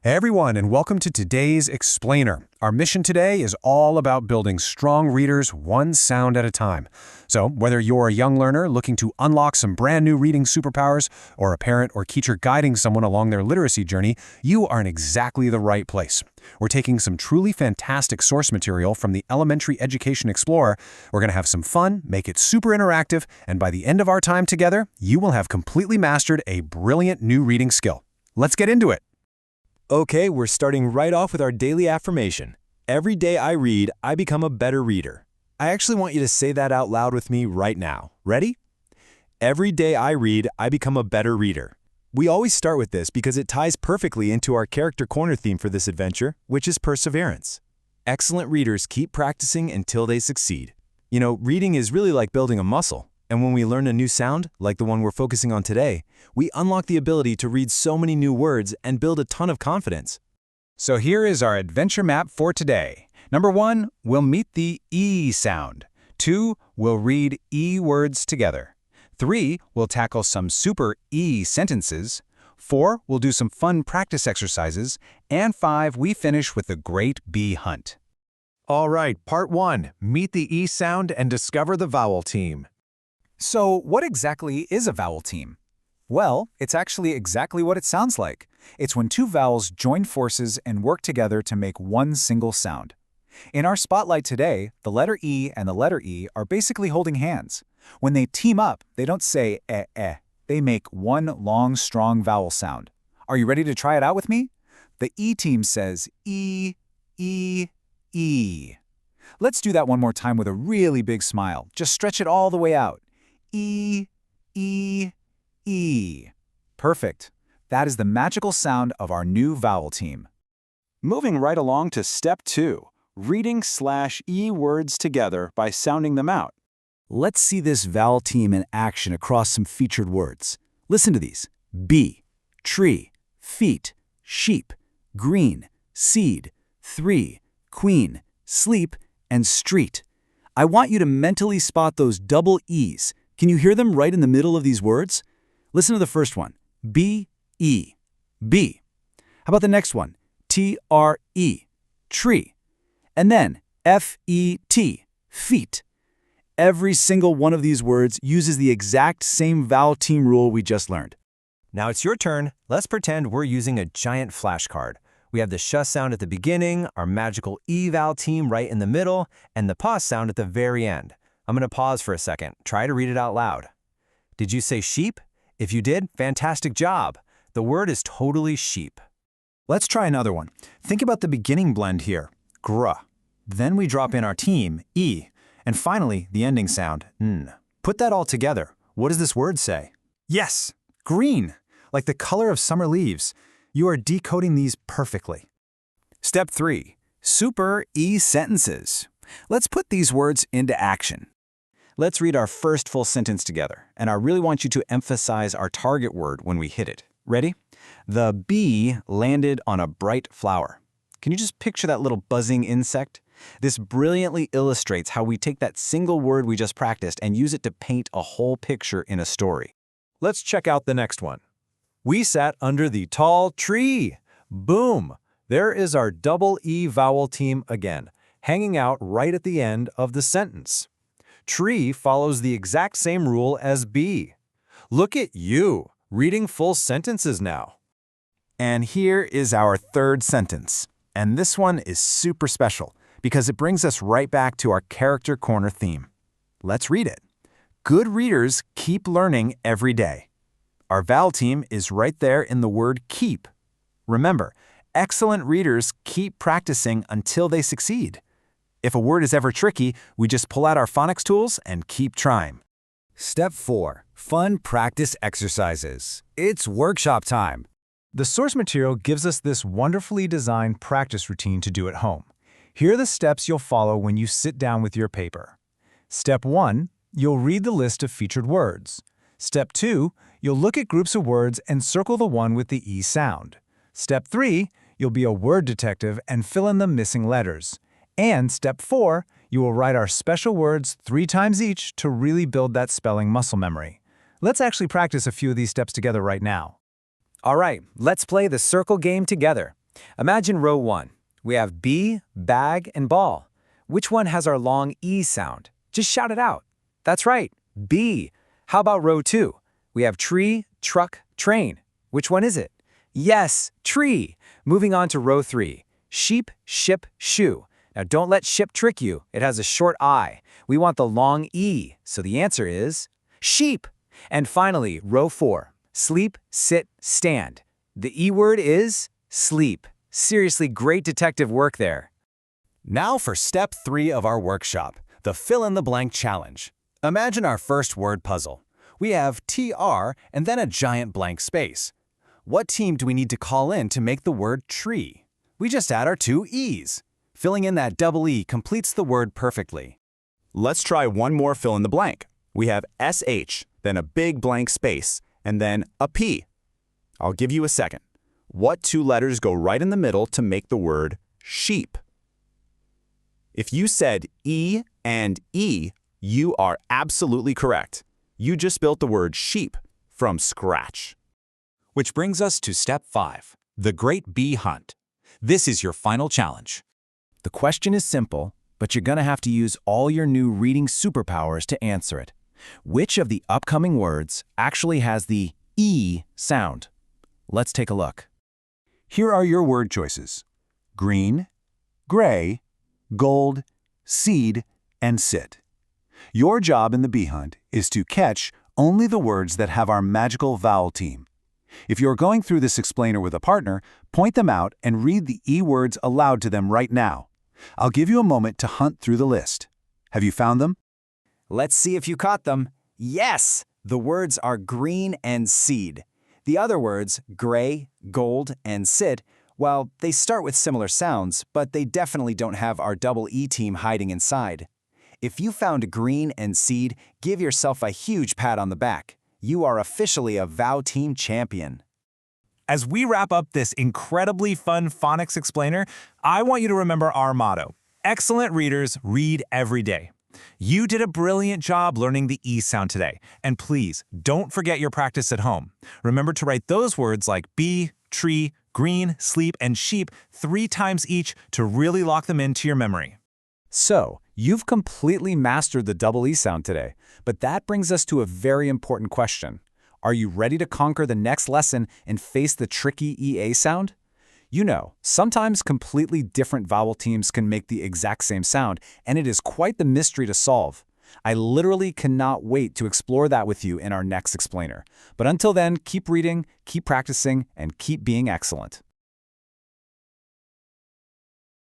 Hey everyone, and welcome to today's Explainer. Our mission today is all about building strong readers one sound at a time. So, whether you're a young learner looking to unlock some brand new reading superpowers, or a parent or teacher guiding someone along their literacy journey, you are in exactly the right place. We're taking some truly fantastic source material from the Elementary Education Explorer. We're going to have some fun, make it super interactive, and by the end of our time together, you will have completely mastered a brilliant new reading skill. Let's get into it. Okay, we're starting right off with our daily affirmation. Every day I read, I become a better reader. I actually want you to say that out loud with me right now. Ready? Every day I read, I become a better reader. We always start with this because it ties perfectly into our character corner theme for this adventure, which is perseverance. Excellent readers keep practicing until they succeed. You know, reading is really like building a muscle. And when we learn a new sound, like the one we're focusing on today, we unlock the ability to read so many new words and build a ton of confidence. So here is our adventure map for today. Number 1, we'll meet the E sound. 2, we'll read E words together. 3, we'll tackle some super E sentences. 4, we'll do some fun practice exercises. And 5, we finish with the great bee hunt. All right, part 1, meet the E sound and discover the vowel team. So what exactly is a vowel team? Well, it's actually exactly what it sounds like. It's when two vowels join forces and work together to make one single sound. In our spotlight today, the letter E and the letter E are basically holding hands. When they team up, they don't say eh. They make one long, strong vowel sound. Are you ready to try it out with me? The E team says E, E, E. Let's do that one more time with a really big smile. Just stretch it all the way out. E, E, E. Perfect. That is the magical sound of our new vowel team. Moving right along to step 2, reading/E words together by sounding them out. Let's see this vowel team in action across some featured words. Listen to these. Bee, tree, feet, sheep, green, seed, 3, queen, sleep, and street. I want you to mentally spot those double E's. Can you hear them right in the middle of these words? Listen to the first one. B-E, bee. How about the next one? T-R-E, tree. And then F-E-T, feet. Every single one of these words uses the exact same vowel team rule we just learned. Now it's your turn. Let's pretend we're using a giant flashcard. We have the sh sound at the beginning, our magical E vowel team right in the middle, and the pa sound at the very end. I'm going to pause for a second. Try to read it out loud. Did you say sheep? If you did, fantastic job. The word is totally sheep. Let's try another one. Think about the beginning blend here, gr. Then we drop in our team, E. And finally, the ending sound, n. Put that all together. What does this word say? Yes, green, like the color of summer leaves. You are decoding these perfectly. Step 3, super E sentences. Let's put these words into action. Let's read our first full sentence together, and I really want you to emphasize our target word when we hit it. Ready? The bee landed on a bright flower. Can you just picture that little buzzing insect? This brilliantly illustrates how we take that single word we just practiced and use it to paint a whole picture in a story. Let's check out the next one. We sat under the tall tree. Boom! There is our double E vowel team again, hanging out right at the end of the sentence. Tree follows the exact same rule as bee. Look at you, reading full sentences now. And here is our third sentence. And this one is super special because it brings us right back to our character corner theme. Let's read it. Good readers keep learning every day. Our vowel team is right there in the word keep. Remember, excellent readers keep practicing until they succeed. If a word is ever tricky, we just pull out our phonics tools and keep trying. Step 4, fun practice exercises. It's workshop time. The source material gives us this wonderfully designed practice routine to do at home. Here are the steps you'll follow when you sit down with your paper. Step 1, you'll read the list of featured words. Step 2, you'll look at groups of words and circle the one with the E sound. Step 3, you'll be a word detective and fill in the missing letters. And step 4, you will write our special words 3 times each to really build that spelling muscle memory. Let's actually practice a few of these steps together right now. All right, let's play the circle game together. Imagine row 1. We have bee, bag, and ball. Which one has our long E sound? Just shout it out. That's right, bee. How about row 2? We have tree, truck, train. Which one is it? Yes, tree. Moving on to row 3. Sheep, ship, shoe. Now don't let ship trick you. It has a short I. We want the long E, so the answer is sheep. And finally, row 4. Sleep, sit, stand. The E word is sleep. Seriously, great detective work there. Now for step 3 of our workshop, the fill-in-the-blank challenge. Imagine our first word puzzle. We have TR and then a giant blank space. What team do we need to call in to make the word tree? We just add our 2 E's. Filling in that double E completes the word perfectly. Let's try one more fill in the blank. We have SH, then a big blank space, and then a P. I'll give you a second. What 2 letters go right in the middle to make the word sheep? If you said E and E, you are absolutely correct. You just built the word sheep from scratch. Which brings us to step 5, the Great Bee Hunt. This is your final challenge. The question is simple, but you're going to have to use all your new reading superpowers to answer it. Which of the upcoming words actually has the E sound? Let's take a look. Here are your word choices: green, gray, gold, seed, and sit. Your job in the bee hunt is to catch only the words that have our magical vowel team. If you're going through this explainer with a partner, point them out and read the E words aloud to them right now. I'll give you a moment to hunt through the list. Have you found them? Let's see if you caught them. Yes! The words are green and seed. The other words, gray, gold, and sit, well, they start with similar sounds, but they definitely don't have our double E team hiding inside. If you found green and seed, give yourself a huge pat on the back. You are officially a VOW Team champion. As we wrap up this incredibly fun phonics explainer, I want you to remember our motto: excellent readers read every day. You did a brilliant job learning the E sound today, and please don't forget your practice at home. Remember to write those words like bee, tree, green, sleep, and sheep 3 times each to really lock them into your memory. So, you've completely mastered the double E sound today, but that brings us to a very important question. Are you ready to conquer the next lesson and face the tricky EA sound? You know, sometimes completely different vowel teams can make the exact same sound, and it is quite the mystery to solve. I literally cannot wait to explore that with you in our next explainer. But until then, keep reading, keep practicing, and keep being excellent.